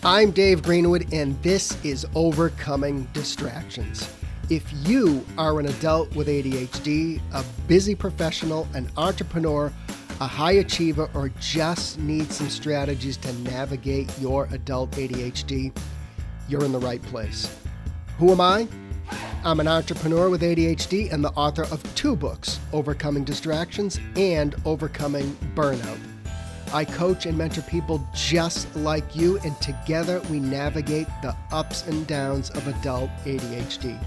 I'm Dave Greenwood, and this is Overcoming Distractions. If you are an adult with ADHD, a busy professional, an entrepreneur, a high achiever, or just need some strategies to navigate your adult ADHD, you're in the right place. Who am I? I'm an entrepreneur with ADHD and the author of 2 books, Overcoming Distractions and Overcoming Burnout. I coach and mentor people just like you, and together we navigate the ups and downs of adult ADHD.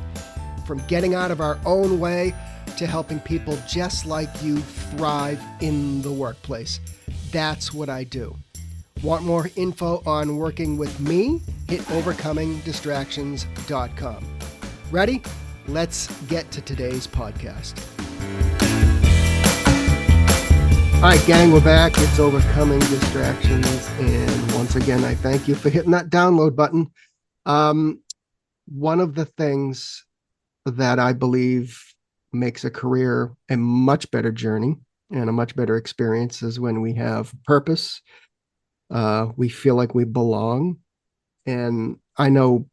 From getting out of our own way to helping people just like you thrive in the workplace. That's what I do. Want more info on working with me? Hit overcomingdistractions.com. Ready? Let's get to today's podcast. All right, gang, we're back. It's Overcoming Distractions. And once again, I thank you for hitting that download button. One of the things that I believe makes a career a much better journey and a much better experience is when we have purpose. We feel like we belong. And I know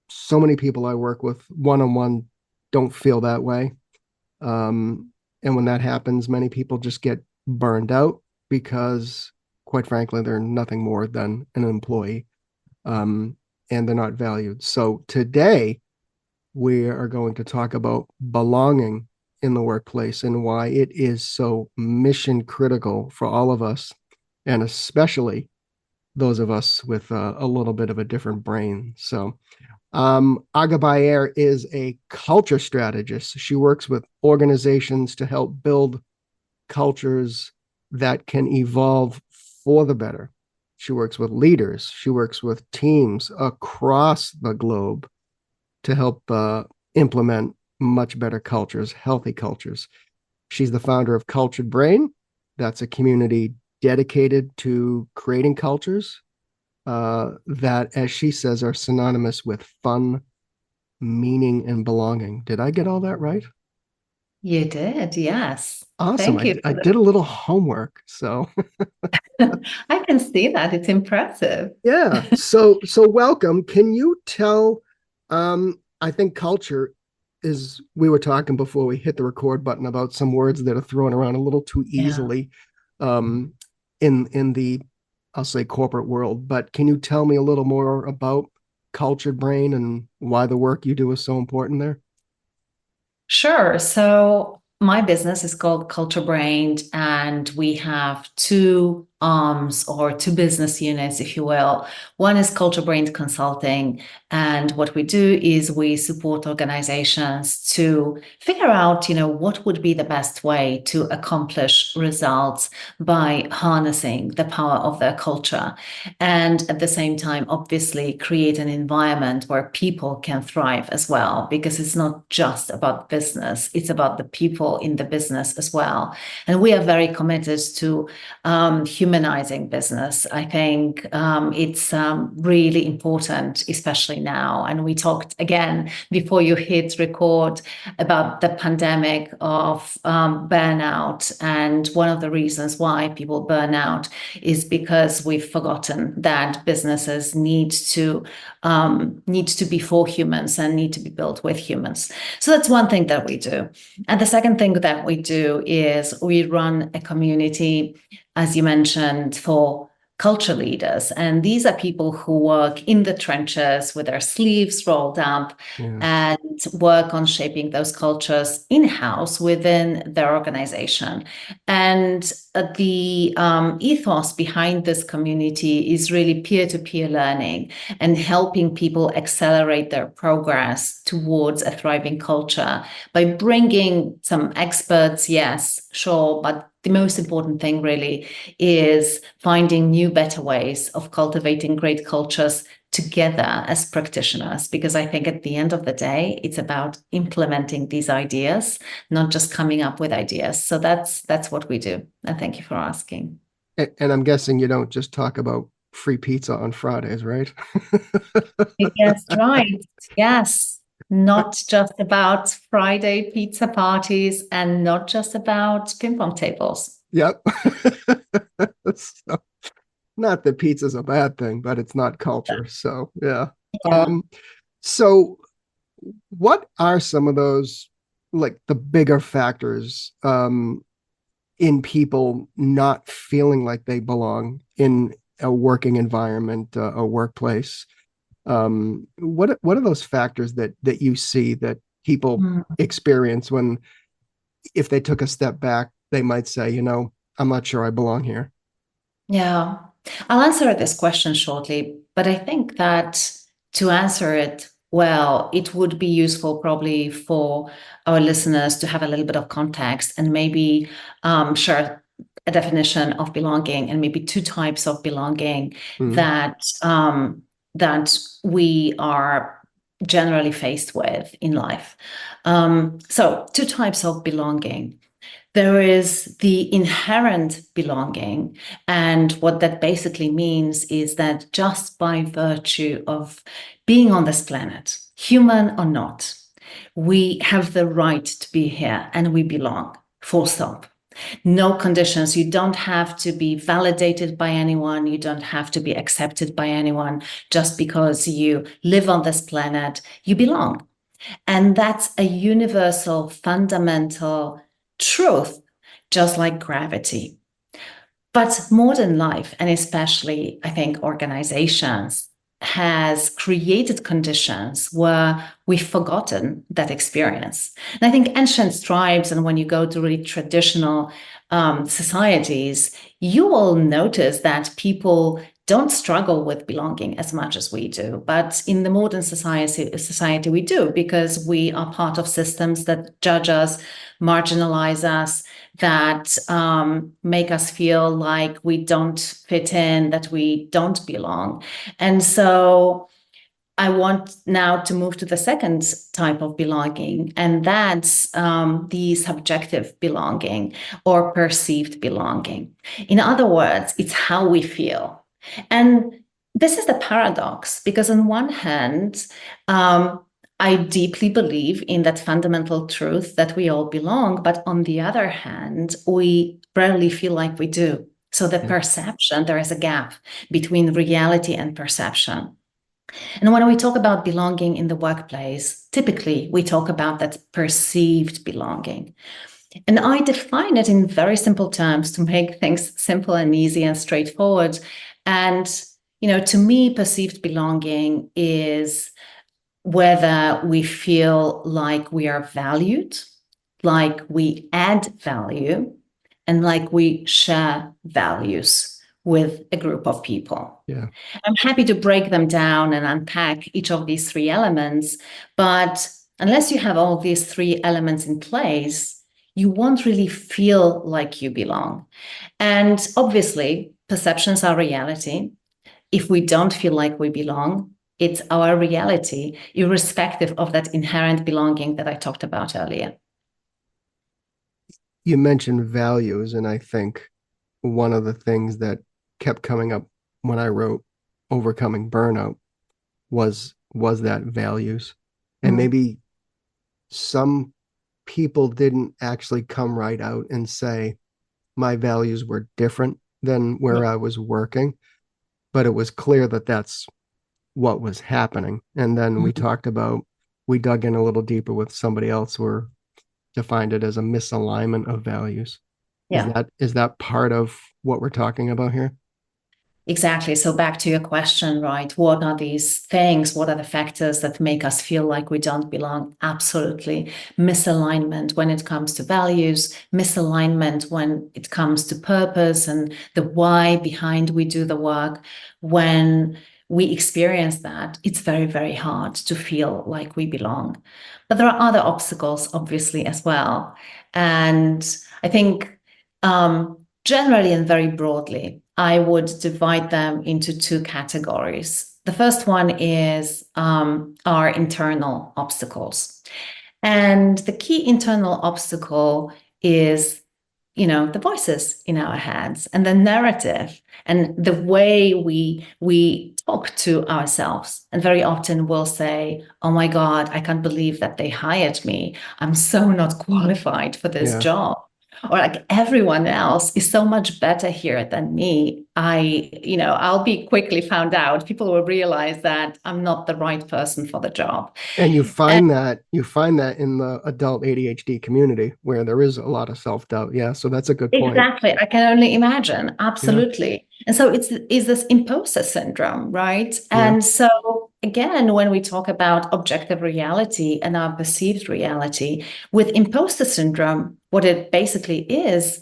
so many people I work with one-on-one don't feel that way. And when that happens, many people just get burned out because, quite frankly, they're nothing more than an employee, and they're not valued. So today, we are going to talk about belonging in the workplace and why it is so mission critical for all of us, and especially those of us with a little bit of a different brain. So Aga Bajer is a culture strategist. She works with organizations to help build cultures that can evolve for the better. She works with leaders. She works with teams across the globe to help implement much better cultures, healthy cultures. She's the founder of Cultured Brain. That's a community dedicated to creating cultures that, as she says, are synonymous with fun, meaning, and belonging. Did I get all that right? You did, yes. Awesome. Thank you. I did a little homework. So I can see that. It's impressive. yeah. So welcome. Can you tell, I think culture is, we were talking before we hit the record button about some words that are thrown around a little too Yeah. easily in the, I'll say, corporate world. But can you tell me a little more about Cultured Brain and why the work you do is so important there? Sure. So my business is called Culture Brain, and we have 2 arms or 2 business units, if you will. One is Culture Brain Consulting, and what we do is we support organizations to figure out, what would be the best way to accomplish results by harnessing the power of their culture, and at the same time, obviously, create an environment where people can thrive as well, because it's not just about business, it's about the people in the business as well. And we are very committed to humanizing business. I think it's really important, especially now. And we talked again before you hit record about the pandemic of burnout. And one of the reasons why people burn out is because we've forgotten that businesses need to be for humans and need to be built with humans. So that's one thing that we do. And the second thing that we do is we run a community, as you mentioned, for culture leaders. And these are people who work in the trenches with their sleeves rolled up Yeah. and work on shaping those cultures in-house within their organization. And the ethos behind this community is really peer-to-peer learning and helping people accelerate their progress towards a thriving culture by bringing some experts, yes, sure, but the most important thing really is finding new, better ways of cultivating great cultures together as practitioners, because I think at the end of the day, it's about implementing these ideas, not just coming up with ideas. So that's what we do. And thank you for asking. And I'm guessing you don't just talk about free pizza on Fridays, right? Yes, right. Yes. Not just about Friday pizza parties and not just about ping pong tables. Yep. So, Not that pizza's a bad thing, but it's not culture. So yeah. Yeah. Um, so what are some of those like the bigger factors in people not feeling like they belong in a working environment, a workplace? What are those factors that you see that people Mm. experience when if they took a step back, they might say, I'm not sure I belong here. Yeah, I'll answer this question shortly, but I think that to answer it well, it would be useful probably for our listeners to have a little bit of context and maybe share a definition of belonging and maybe two types of belonging Mm, that we are generally faced with in life. So, two types of belonging. There is the inherent belonging. And what that basically means is that just by virtue of being on this planet, human or not, we have the right to be here and we belong, full stop. No conditions. You don't have to be validated by anyone. You don't have to be accepted by anyone just because you live on this planet. You belong. And that's a universal, fundamental truth, just like gravity. But modern life, and especially, I think, organizations, has created conditions where we've forgotten that experience. And I think ancient tribes, and when you go to really traditional societies, you will notice that people don't struggle with belonging as much as we do. But in the modern society we do, because we are part of systems that judge us, marginalize us, that make us feel like we don't fit in, that we don't belong. And so I want now to move to the second type of belonging, and that's the subjective belonging or perceived belonging. In other words, it's how we feel. And this is the paradox, because on one hand, I deeply believe in that fundamental truth that we all belong, but on the other hand, we rarely feel like we do. So the yeah. perception, there is a gap between reality and perception. And when we talk about belonging in the workplace, typically we talk about that perceived belonging. And I define it in very simple terms to make things simple and easy and straightforward. And, to me, perceived belonging is whether we feel like we are valued, like we add value, and like we share values with a group of people. Yeah. I'm happy to break them down and unpack each of these three elements, but unless you have all these three elements in place, you won't really feel like you belong. And obviously, perceptions are reality. If we don't feel like we belong, it's our reality, irrespective of that inherent belonging that I talked about earlier. You mentioned values, and I think one of the things that kept coming up when I wrote Overcoming Burnout was that values. And Mm. maybe some people didn't actually come right out and say my values were different than Yeah. where I was working, but it was clear that that's what was happening. And then Mhm. we dug in a little deeper with somebody else where defined it as a misalignment of values. Yeah. Is that part of what we're talking about here? Exactly. So back to your question, right? What are these things? What are the factors that make us feel like we don't belong? Absolutely. Misalignment when it comes to values, misalignment when it comes to purpose and the why behind we do the work. When we experience that, it's very, very hard to feel like we belong. But there are other obstacles, obviously, as well. And I think generally and very broadly, I would divide them into two categories. The first one is our internal obstacles. And the key internal obstacle is, the voices in our heads and the narrative and the way we talk to ourselves. And very often we'll say, "Oh my God, I can't believe that they hired me. I'm so not qualified for this Yeah. job." or like everyone else is so much better here than me, I'll be quickly found out. People will realize that I'm not the right person for the job. And And you find that in the adult ADHD community where there is a lot of self-doubt. Yeah, so that's a good point. exactly, I can only imagine. Yeah, Absolutely. And so it's this imposter syndrome, right? yeah. And so again, when we talk about objective reality and our perceived reality, with imposter syndrome, what it basically is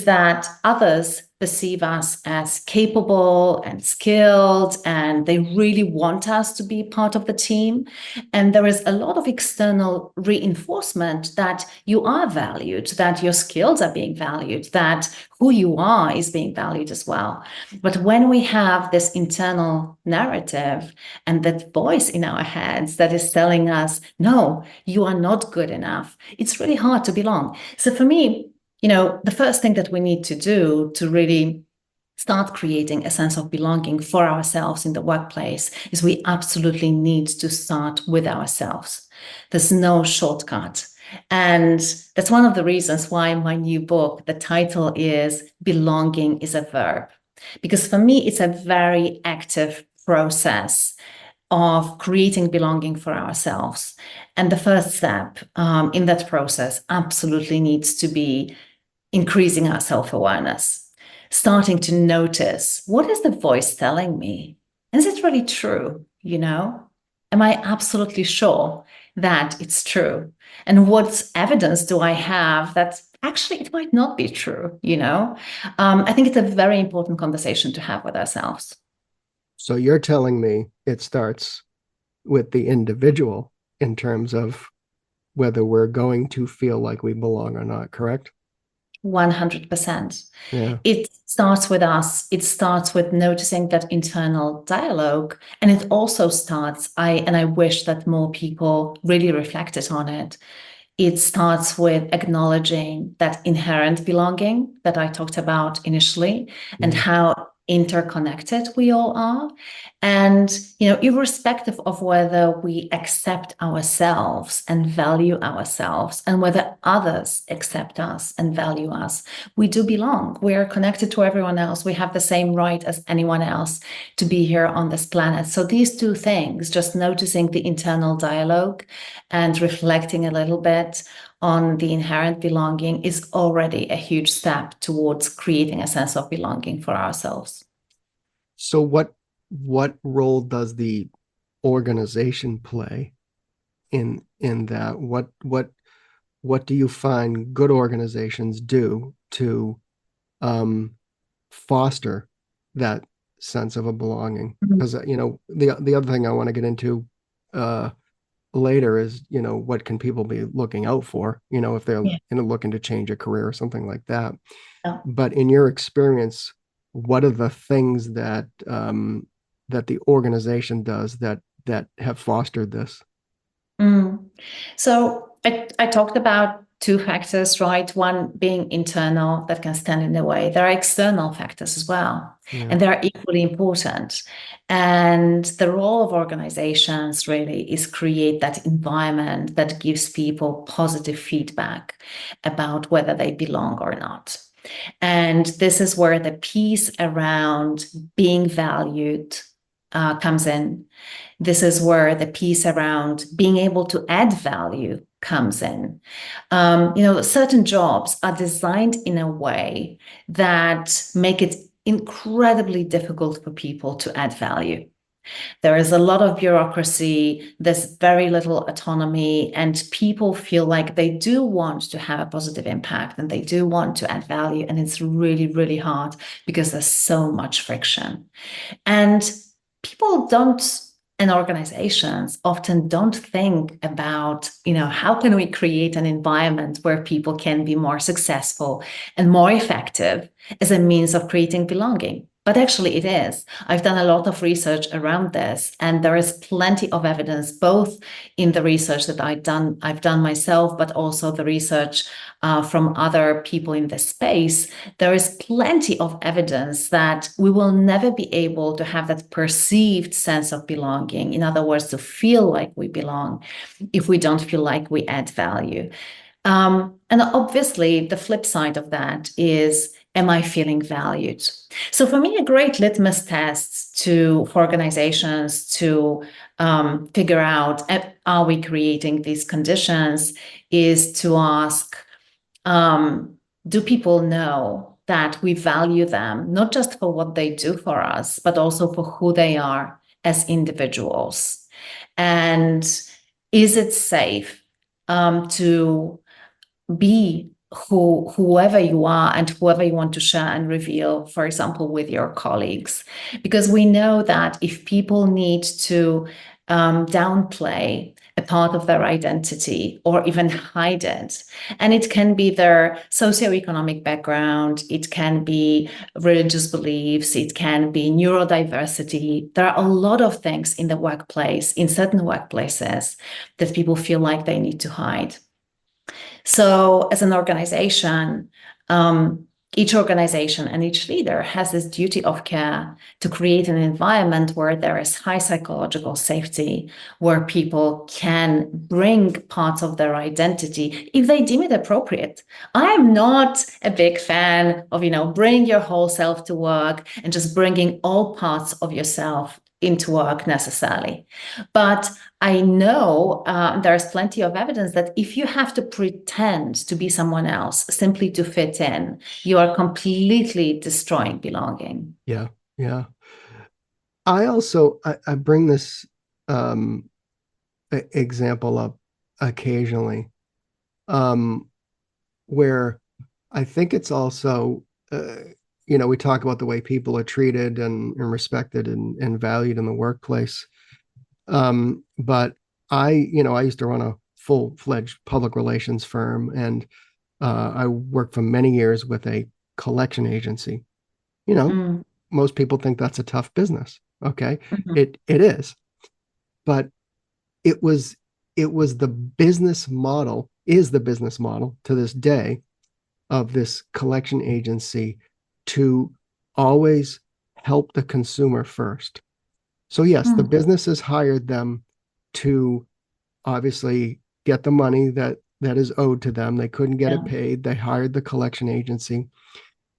that others perceive us as capable and skilled, and they really want us to be part of the team. And there is a lot of external reinforcement that you are valued, that your skills are being valued, that who you are is being valued as well. But when we have this internal narrative and that voice in our heads that is telling us, no, you are not good enough, it's really hard to belong. So for me, the first thing that we need to do to really start creating a sense of belonging for ourselves in the workplace is we absolutely need to start with ourselves. There's no shortcut. And that's one of the reasons why my new book, the title is Belonging is a Verb. Because for me, it's a very active process of creating belonging for ourselves. And the first step in that process absolutely needs to be increasing our self-awareness, starting to notice, what is the voice telling me? Is it really true? Am I absolutely sure that it's true? And what evidence do I have that actually it might not be true? I think it's a very important conversation to have with ourselves. So you're telling me it starts with the individual in terms of whether we're going to feel like we belong or not, correct? 100%. Yeah. It starts with us. It starts with noticing that internal dialogue. And it also starts, I wish that more people really reflected on it. It starts with acknowledging that inherent belonging that I talked about initially and Yeah. how interconnected we all are. And, irrespective of whether we accept ourselves and value ourselves and whether others accept us and value us, we do belong. We are connected to everyone else. We have the same right as anyone else to be here on this planet. So these two things, just noticing the internal dialogue and reflecting a little bit on the inherent belonging, is already a huge step towards creating a sense of belonging for ourselves. So what role does the organization play in that? What do you find good organizations do to um, foster that sense of a belonging? Mhm. Because the other thing I want to get into uh, later is what can people be looking out for? If they're Yeah. looking to change a career or something like that. Yeah. But in your experience, what are the things that the organization does that have fostered this? Mm. So I talked about two factors, right? One being internal that can stand in the way. There are external factors as well, Yeah. and they are equally important. And the role of organizations really is create that environment that gives people positive feedback about whether they belong or not. And this is where the piece around being valued comes in. This is where the piece around being able to add value comes in. Certain jobs are designed in a way that make it incredibly difficult for people to add value. There is a lot of bureaucracy, there's very little autonomy, and people feel like they do want to have a positive impact and they do want to add value. And it's really, really hard because there's so much friction. And people don't, and organizations often don't think about, how can we create an environment where people can be more successful and more effective as a means of creating belonging. But actually, it is. I've done a lot of research around this, and there is plenty of evidence, both in the research that I've done myself, but also the research from other people in this space. There is plenty of evidence that we will never be able to have that perceived sense of belonging. In other words, to feel like we belong, if we don't feel like we add value. And obviously, the flip side of that is, am I feeling valued? So for me, a great litmus test for organizations to figure out, are we creating these conditions, is to ask, do people know that we value them, not just for what they do for us, but also for who they are as individuals? And is it safe to be whoever you are and whoever you want to share and reveal, for example, with your colleagues? Because we know that if people need to downplay a part of their identity or even hide it, and it can be their socioeconomic background, it can be religious beliefs, it can be neurodiversity. There are a lot of things in the workplace, in certain workplaces, that people feel like they need to hide. So, as an organization, each organization and each leader has this duty of care to create an environment where there is high psychological safety, where people can bring parts of their identity if they deem it appropriate. I'm not a big fan of, bring your whole self to work and just bringing all parts of yourself into work necessarily. But I know there's plenty of evidence that if you have to pretend to be someone else simply to fit in, you are completely destroying belonging. Yeah, yeah. I bring this um, example up occasionally, um, where I think it's also, we talk about the way people are treated and respected and valued in the workplace. But I used to run a full-fledged public relations firm, and I worked for many years with a collection agency. You know, Mm, most people think that's a tough business. Okay, mhm, it is, but it was it was the business model, is the business model to this day of this collection agency to always help the consumer first. So yes, the mm, businesses hired them to obviously get the money that is owed to them. They couldn't get it yeah. paid. They hired the collection agency.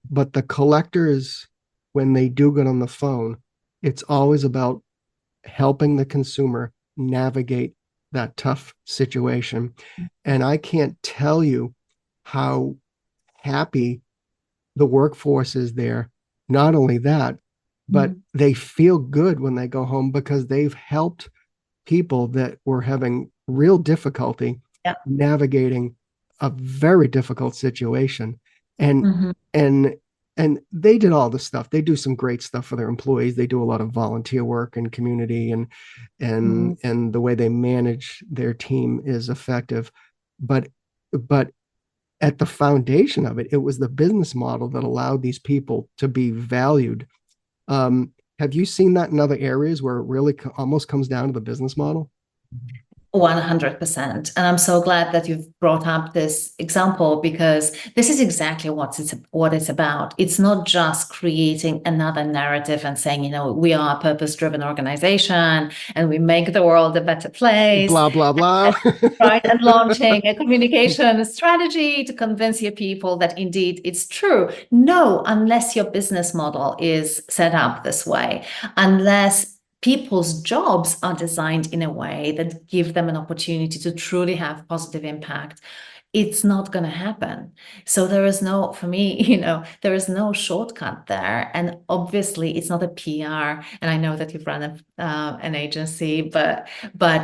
But the collectors, when they do get on the phone, it's always about helping the consumer navigate that tough situation. And I can't tell you how happy the workforce is there. Not only that, but Mm, they feel good when they go home because they've helped people that were having real difficulty yeah. navigating a very difficult situation. And Mhm, and and they did all the stuff. They do some great stuff for their employees. They do a lot of volunteer work and community, and mhm. the way they manage their team is effective. But but at the foundation of it, it was the business model that allowed these people to be valued. Have you seen that in other areas where it really almost comes down to the business model? 100%. And I'm so glad that you've brought up this example, because this is exactly what it's about. It's not just creating another narrative and saying, we are a purpose-driven organization and we make the world a better place. Blah blah blah. Right, and launching a communication strategy to convince your people that indeed it's true. No, unless your business model is set up this way, unless people's jobs are designed in a way that give them an opportunity to truly have positive impact, it's not going to happen. So there is no, for me, there is no shortcut there. And obviously, it's not a PR. And I know that you've run an agency, but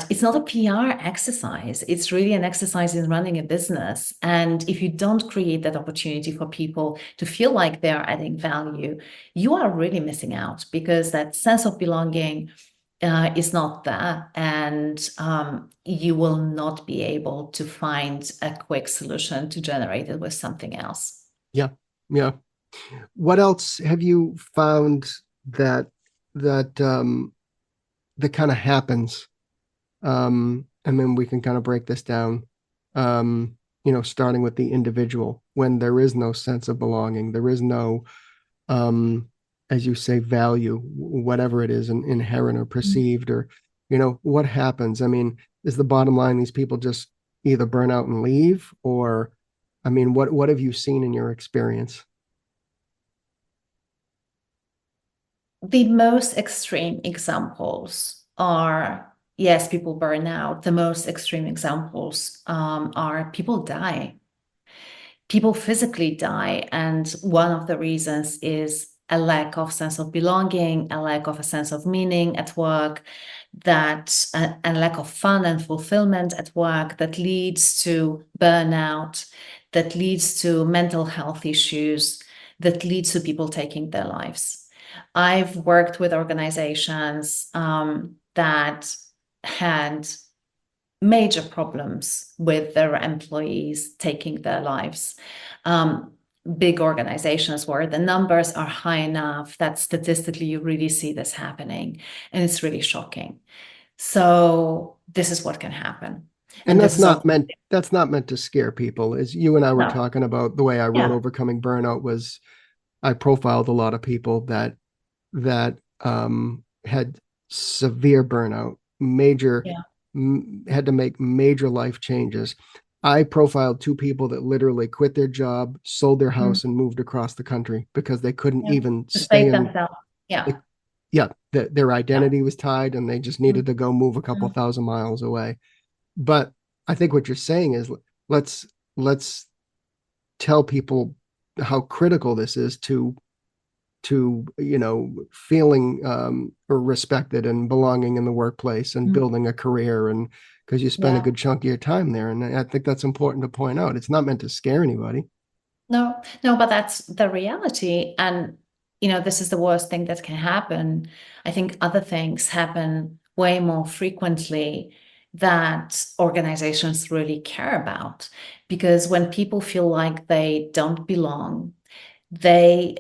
it's not a PR exercise. It's really an exercise in running a business. And if you don't create that opportunity for people to feel like they are adding value, you are really missing out, because that sense of belonging is not there, and you will not be able to find a quick solution to generate it with something else. Yeah, yeah. What else have you found that that kind of happens? And then we can kind of break this down. Starting with the individual, when there is no sense of belonging, there is no, um, as you say, value, whatever it is, inherent or perceived, or what happens? I mean, is the bottom line these people just either burn out and leave, or I mean, what have you seen in your experience? The most extreme examples are, yes, people burn out. The most extreme examples are people die. People physically die. And one of the reasons is a lack of sense of belonging, a lack of a sense of meaning at work, that a lack of fun and fulfillment at work that leads to burnout, that leads to mental health issues, that leads to people taking their lives. I've worked with organizations that had major problems with their employees taking their lives. Um, Big organizations where the numbers are high enough that statistically you really see this happening, and it's really shocking. So this is what can happen. And And this is also, that's not meant to scare people. As you and I were no, talking about, the way I wrote yeah, Overcoming Burnout was I profiled a lot of people that had severe burnout, major yeah, had to make major life changes. I profiled two people that literally quit their job, sold their mm, house, and moved across the country because they couldn't yeah, even to stay save in. themselves. Yeah, They, yeah, their yeah, identity was tied, and they just mm, needed to go move a couple mm, thousand miles away. But I think what you're saying is let's let's tell people how critical this is to feeling or respected and belonging in the workplace and mm, building a career, and because you spend a yeah. good chunk of your time there. And I think that's important to point out. It's not meant to scare anybody. No, no, but that's the reality. And, this is the worst thing that can happen. I think other things happen way more frequently that organizations really care about. Because when people feel like they don't belong, they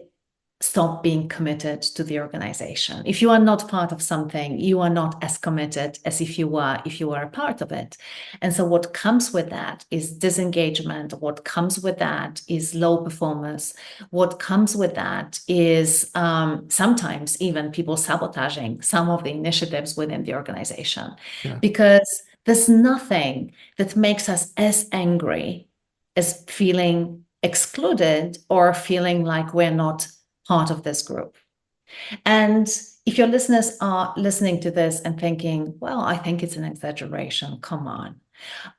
stop being committed to the organization. If you are not part of something, you are not as committed as if you were a part of it. And so what comes with that is disengagement. What comes with that is low performance. What comes with that is sometimes even people sabotaging some of the initiatives within the organization, Yeah. because there's nothing that makes us as angry as feeling excluded or feeling like we're not part of this group. And if your listeners are listening to this and thinking, well, I think it's an exaggeration, come on.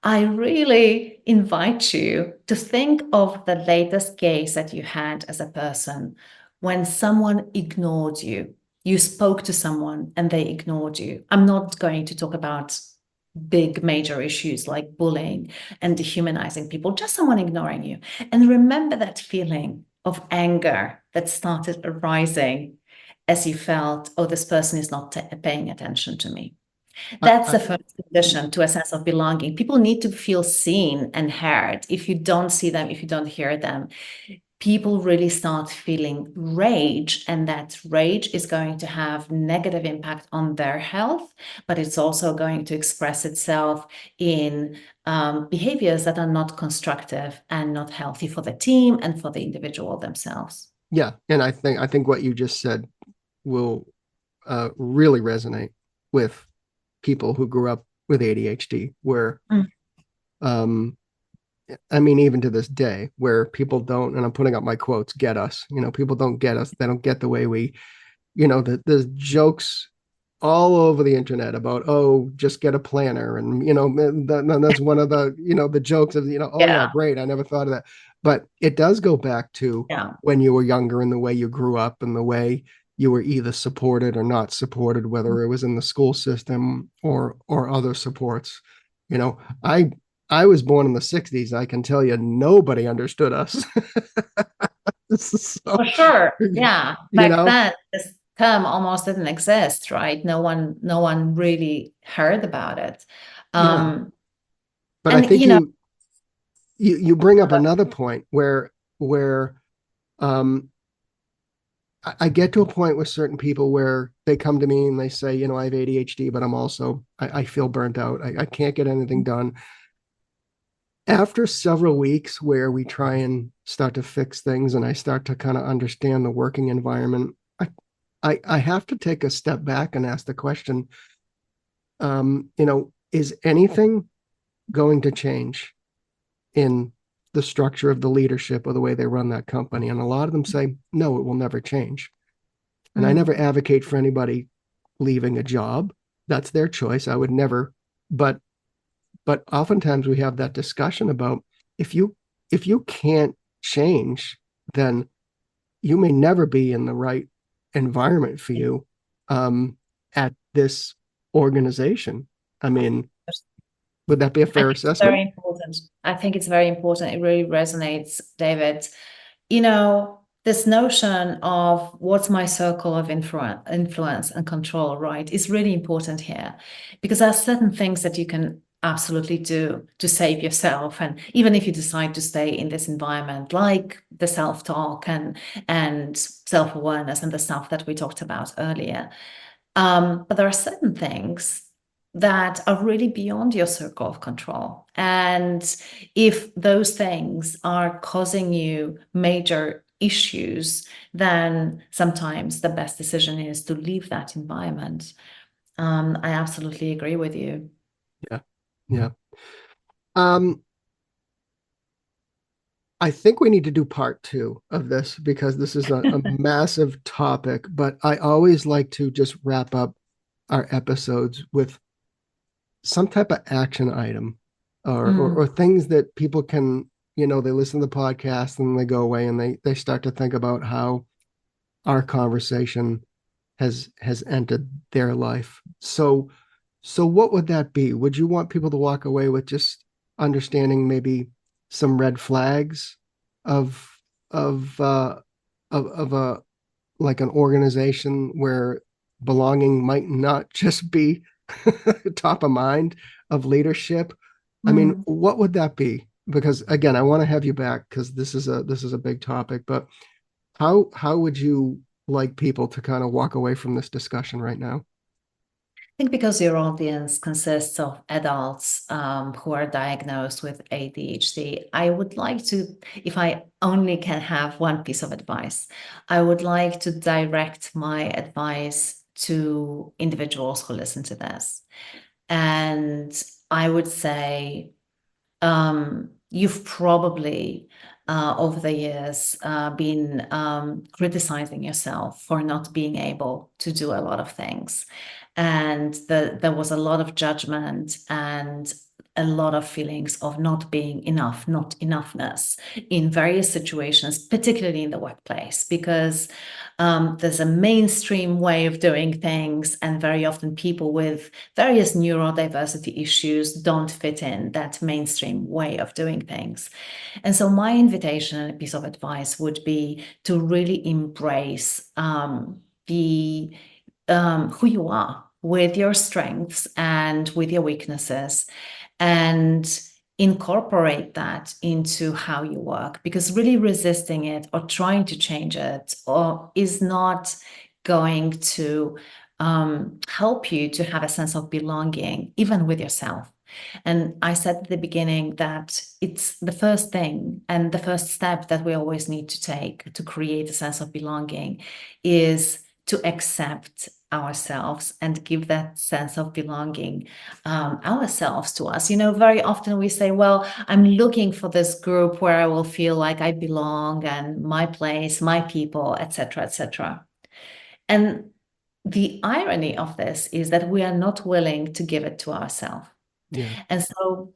I really invite you to think of the latest case that you had as a person when someone ignored you. You spoke to someone and they ignored you. I'm not going to talk about big major issues like bullying and dehumanizing people, just someone ignoring you. And remember that feeling of anger that started arising as you felt, oh, this person is not paying attention to me. I, That's I, the first condition to a sense of belonging. People need to feel seen and heard. If you don't see them, if you don't hear them, people really start feeling rage, and that rage is going to have negative impact on their health, but it's also going to express itself in behaviors that are not constructive and not healthy for the team and for the individual themselves. yeah, and I think what you just said will really resonate with people who grew up with ADHD, where Mm. um, I mean, even to this day, where people don't, and I'm putting up my quotes, get us. People don't get us. They don't get the way we, there's jokes all over the internet about, oh, just get a planner. And, that's one of the jokes of, oh, yeah, Yeah, great. I never thought of that. But it does go back to yeah. when you were younger and the way you grew up and the way you were either supported or not supported, whether it was in the school system or other supports. You know, I I was born in the 60s. I can tell you nobody understood us. For So, sure. Yeah. you Back know, then, this term almost didn't exist, right? No one really heard about it. yeah. Um, But I and think you bring up another point where um I get to a point with certain people where they come to me and they say, I have ADHD, but I feel burnt out. I can't get anything done. After several weeks where we try and start to fix things and I start to kind of understand the working environment, I have to take a step back and ask the question, is anything going to change in the structure of the leadership or the way they run that company? And a lot of them say, no, it will never change. And I never Mm. advocate for anybody leaving a job. That's their choice. I would never, but oftentimes we have that discussion about if you if you can't change, then you may never be in the right environment for you at this organization. I mean, would that be a I fair think it's very assessment? important. I think it's very important. It really resonates, David. You know, this notion of what's my circle of influence and control, right, is really important here because there are certain things that you can absolutely do to save yourself. And even if you decide to stay in this environment, like the self-talk and self-awareness and the stuff that we talked about earlier. But there are certain things that are really beyond your circle of control. And if those things are causing you major issues, then sometimes the best decision is to leave that environment. I absolutely agree with you. Yeah. Yeah. Um, I think we need to do part two of this because this is a massive topic, but I always like to just wrap up our episodes with some type of action item or Mm, things that people can, they listen to the podcast and they go away and they start to think about how our conversation has entered their life. So what would that be? Would you want people to walk away with just understanding maybe some red flags of of of a like an organization where belonging might not just be top of mind of leadership? I mean, mm. what would that be? Because again, I want to have you back because this is a big topic, but how would you like people to kind of walk away from this discussion right now? I think because your audience consists of adults who are diagnosed with ADHD, I would like to, if I only can have one piece of advice, I would like to direct my advice to individuals who listen to this. And I would say, you've probably over the years been criticizing yourself for not being able to do a lot of things. And there was a lot of judgment and a lot of feelings of not being enough, not enoughness in various situations, particularly in the workplace, because there's a mainstream way of doing things, and very often people with various neurodiversity issues don't fit in that mainstream way of doing things. And so, my invitation and a piece of advice would be to really embrace the who you are with your strengths and with your weaknesses, and incorporate that into how you work, because really resisting it or trying to change it or is not going to help you to have a sense of belonging even with yourself. And I said at the beginning that it's the first thing and the first step that we always need to take to create a sense of belonging is to accept ourselves and give that sense of belonging ourselves to us. You know, very often we say, well, I'm looking for this group where I will feel like I belong and my place, my people, etc., etc. And the irony of this is that we are not willing to give it to ourselves. Yeah. And so,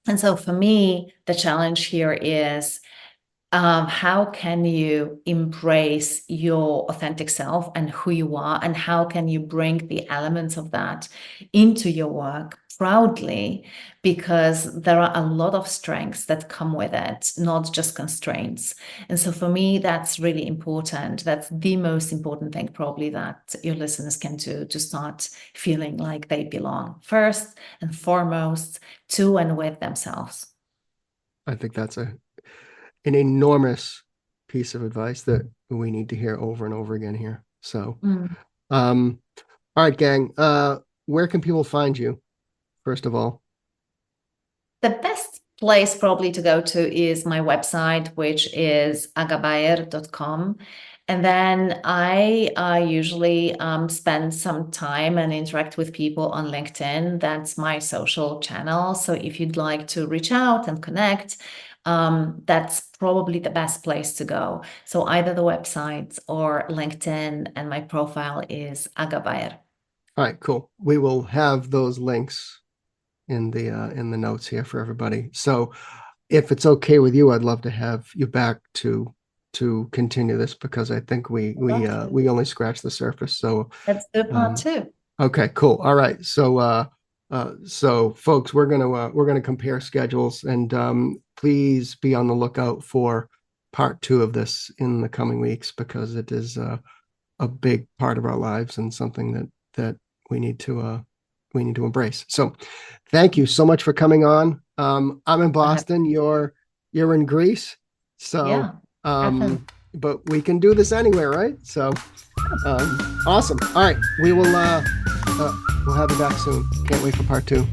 and so for me, the challenge here is how can you embrace your authentic self and who you are, and how can you bring the elements of that into your work proudly, because there are a lot of strengths that come with it, not just constraints. And so for me, that's really important. That's the most important thing probably that your listeners can do to start feeling like they belong first and foremost to and with themselves. I think that's an enormous piece of advice that we need to hear over and over again here. So, Mm. um, all right, gang. Where can people find you, first of all? The best place probably to go to is my website, which is agabayer.com. And then I usually spend some time and interact with people on LinkedIn. That's my social channel. So if you'd like to reach out and connect, that's probably the best place to go. So either the website or LinkedIn, and my profile is Aga Bajer. All right, cool. We will have those links in the notes here for everybody. So if it's okay with you, I'd love to have you back to continue this because I think we only scratched the surface. So Let's do part um, two. okay, cool. All right. So folks, we're gonna compare schedules, and please be on the lookout for part two of this in the coming weeks because it is a big part of our lives and something that we need to embrace. So thank you so much for coming on. I'm in Boston, you're in Greece. So Yeah, definitely. but we can do this anywhere, right? So awesome. All right, we'll have you back soon. Can't wait for part two.